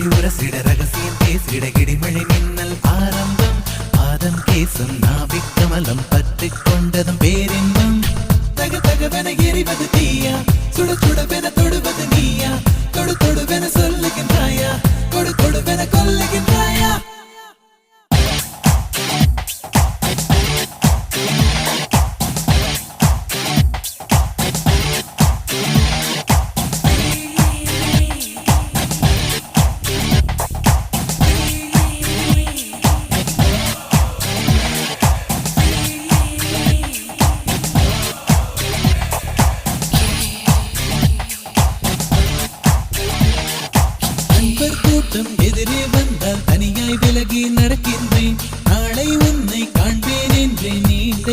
உரசிட ரகசியம் பேசிட இடிமழை மின்னல் ஆரம்பம் பாதம் கேசம் நாவிக் கமலம் பற்றிக் கொண்டதும் பேரின்பம் தக தகவென எரிவது தீயா சுட சுடவென தொடுவது நீயா தொடு தொடுவென சொல்லுகின்றாயா கொடு கொடுவென கொல்லுகின்றாயா எதிரே வந்தால் தனியாய் விலகி நடக்கின்றேன் நாளை உன்னை காண்பேன் என்றேன் நீண்ட